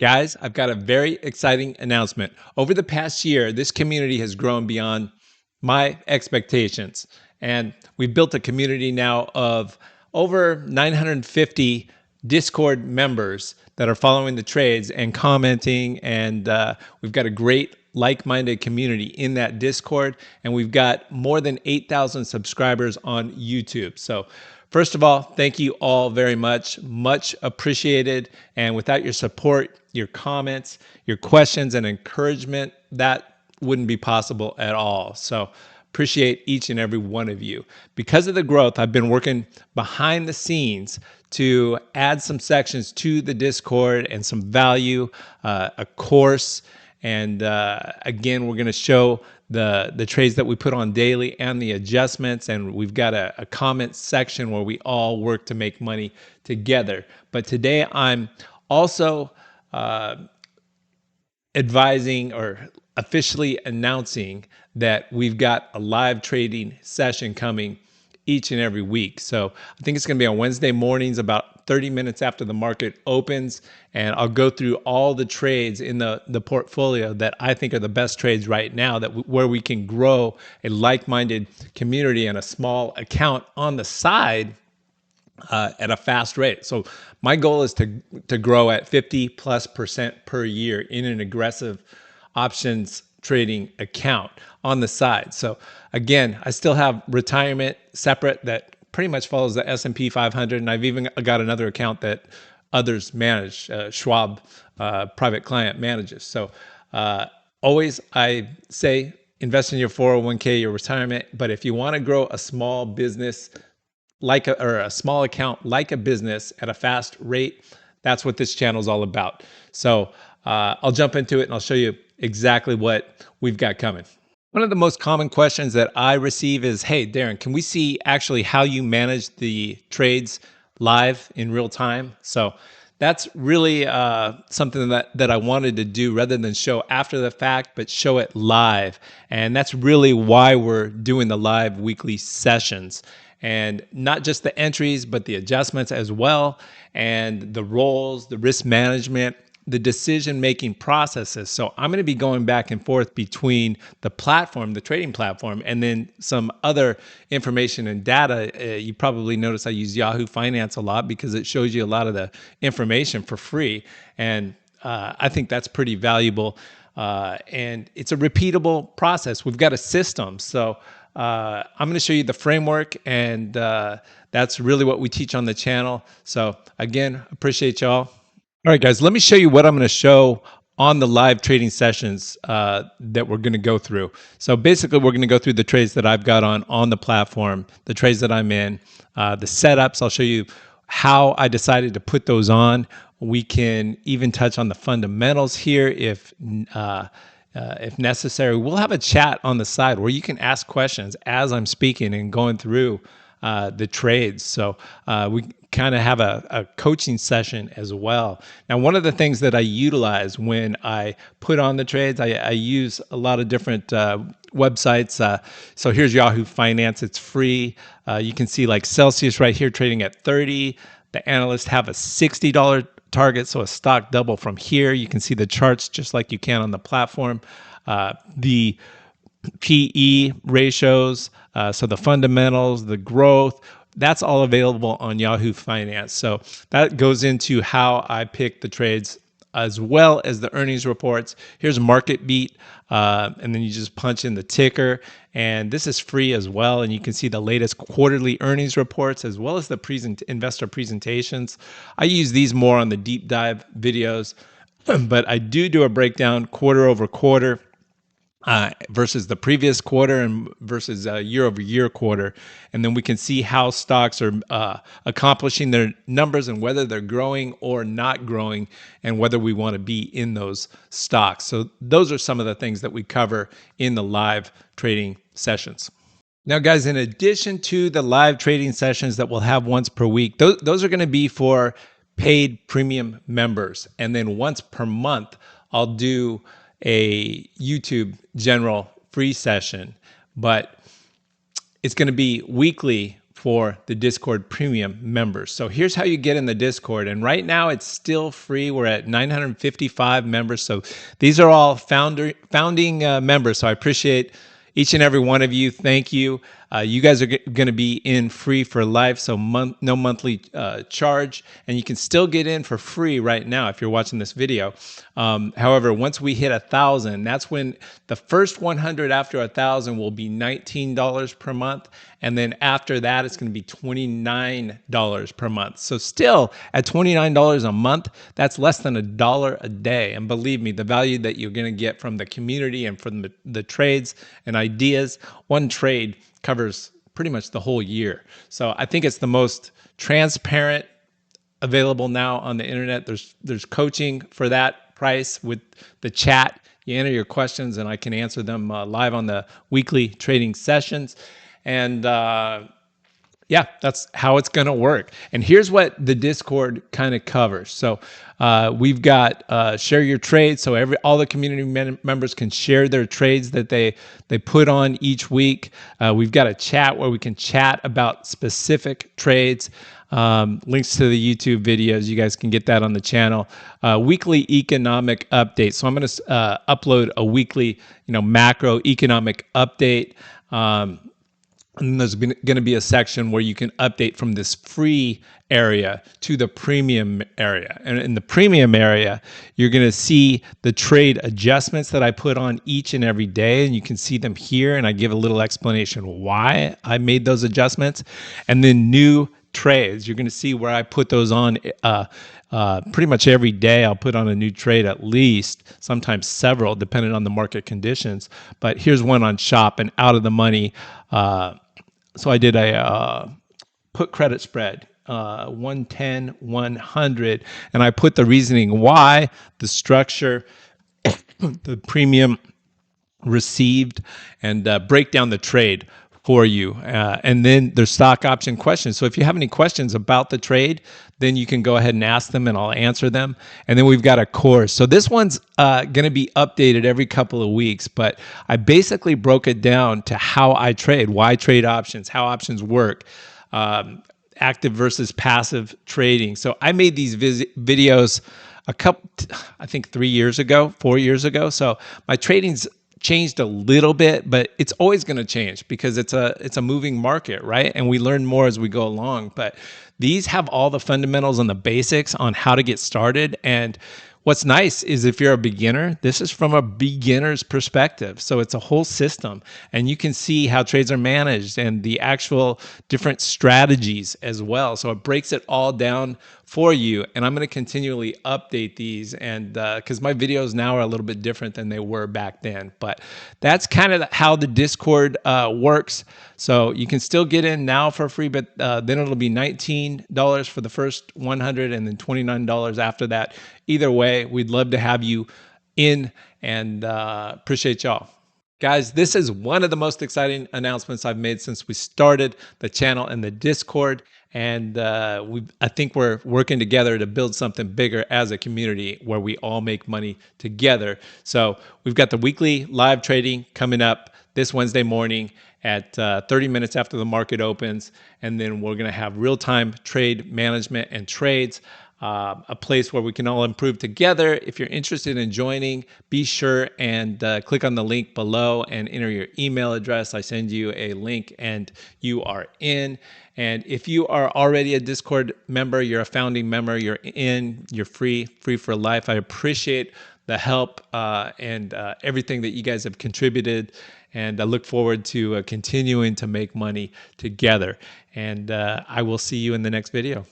Guys, I've got a very exciting announcement. Over the past year, this community has grown beyond my expectations. And we've built a community now of over 950 Discord members that are following the trades and commenting. And we've got a great like-minded community in that Discord. And we've got more than 8,000 subscribers on YouTube. So first of all, thank you all very much. Much appreciated. And without your support, your comments, your questions, and encouragement, that wouldn't be possible at all. So appreciate each and every one of you. Because of the growth, I've been working behind the scenes to add some sections to the Discord and some value, a course. And again, we're going to show the trades that we put on daily and the adjustments. And we've got a comment section where we all work to make money together. But today I'm also advising or officially announcing that we've got a live trading session coming each and every week. So I think it's going to be on Wednesday mornings about 30 minutes after the market opens, and I'll go through all the trades in the portfolio that I think are the best trades right now, where we can grow a like-minded community and a small account on the side at a fast rate. So my goal is to grow at 50+% per year in an aggressive options trading account on the side. So again, I still have retirement separate that pretty much follows the S&P 500, and I've even got another account that others manage, Schwab private client manages. So always I say invest in your 401k, your retirement, but if you want to grow a small business or a small account like a business at a fast rate, that's what this channel is all about. So I'll jump into it and I'll show you exactly what we've got coming. One of the most common questions that I receive is, hey, Darren, can we see actually how you manage the trades live in real time? So that's really something that I wanted to do rather than show after the fact, but show it live. And that's really why we're doing the live weekly sessions. And not just the entries, but the adjustments as well, and the roles, the risk management, the decision-making processes. So I'm going to be going back and forth between the platform, the trading platform, and then some other information and data. You probably notice I use Yahoo Finance a lot because it shows you a lot of the information for free. And I think that's pretty valuable. And it's a repeatable process. We've got a system. So I'm going to show you the framework, and that's really what we teach on the channel. So again, appreciate y'all. All right, guys, let me show you what I'm going to show on the live trading sessions that we're going to go through. So basically, we're going to go through the trades that I've got on the platform, the trades that I'm in, the setups. I'll show you how I decided to put those on. We can even touch on the fundamentals here if necessary. We'll have a chat on the side where you can ask questions as I'm speaking and going through the trades. So we kind of have a coaching session as well. Now, one of the things that I utilize when I put on the trades, I use a lot of different websites. So here's Yahoo Finance. It's free. You can see like Celsius right here trading at 30. The analysts have a $60 target, so a stock double from here. You can see the charts just like you can on the platform. The PE ratios, so the fundamentals, the growth, that's all available on Yahoo Finance. So that goes into how I pick the trades as well as the earnings reports. Here's Market Beat, and then you just punch in the ticker, and this is free as well. And you can see the latest quarterly earnings reports as well as the investor presentations. I use these more on the deep dive videos, but I do a breakdown quarter over quarter versus the previous quarter and versus year over year quarter. And then we can see how stocks are accomplishing their numbers and whether they're growing or not growing and whether we want to be in those stocks. So those are some of the things that we cover in the live trading sessions. Now, guys, in addition to the live trading sessions that we'll have once per week, those are going to be for paid premium members. And then once per month, I'll do a YouTube general free session, but it's going to be weekly for the Discord premium members. So here's how you get in the Discord. And right now it's still free. We're at 955 members. So these are all founding members. So I appreciate each and every one of you. Thank you. You guys are going to be in free for life, so no monthly charge, and you can still get in for free right now if you're watching this video. However, once we hit 1,000, that's when the first 100 after 1,000 will be $19 per month, and then after that, it's going to be $29 per month. So still at $29 a month, that's less than $1 a day. And believe me, the value that you're going to get from the community and from the trades and ideas, one trade covers pretty much the whole year. So I think it's the most transparent available now on the internet. There's coaching for that price with the chat. You enter your questions and I can answer them live on the weekly trading sessions. And yeah, that's how it's going to work. And here's what the Discord kind of covers. So we've got share your trades. So all the community members can share their trades that they put on each week. We've got a chat where we can chat about specific trades. Links to the YouTube videos. You guys can get that on the channel. Weekly economic update. So I'm going to upload a weekly, macro economic update. And there's going to be a section where you can update from this free area to the premium area. And in the premium area, you're going to see the trade adjustments that I put on each and every day. And you can see them here. And I give a little explanation why I made those adjustments. And then new trades, you're going to see where I put those on pretty much every day. I'll put on a new trade, at least, sometimes several, depending on the market conditions. But here's one on shop and out of the money. So I did a put credit spread, 110, 100, and I put the reasoning why, the structure, the premium received, and break down the trade for you. And then there's stock option questions. So if you have any questions about the trade, then you can go ahead and ask them and I'll answer them. And then we've got a course. So this one's going to be updated every couple of weeks, but I basically broke it down to how I trade, why trade options, how options work, active versus passive trading. So I made these videos I think 4 years ago. So my trading's changed a little bit, but it's always going to change because it's a moving market, right? And we learn more as we go along. But these have all the fundamentals and the basics on how to get started. And what's nice is if you're a beginner, this is from a beginner's perspective. So it's a whole system and you can see how trades are managed and the actual different strategies as well. So it breaks it all down for you. And I'm going to continually update these, and because my videos now are a little bit different than they were back then. But that's kind of how the Discord works. So you can still get in now for free, but then it'll be $19 for the first 100 and then $29 after that. Either way, we'd love to have you in, and appreciate y'all. Guys, this is one of the most exciting announcements I've made since we started the channel and the Discord. And I think we're working together to build something bigger as a community where we all make money together. So we've got the weekly live trading coming up this Wednesday morning at 30 minutes after the market opens. And then we're going to have real-time trade management and trades. A place where we can all improve together. If you're interested in joining, be sure and click on the link below and enter your email address. I send you a link and you are in. And if you are already a Discord member, you're a founding member, you're in, you're free for life. I appreciate the help and everything that you guys have contributed. And I look forward to continuing to make money together. And I will see you in the next video.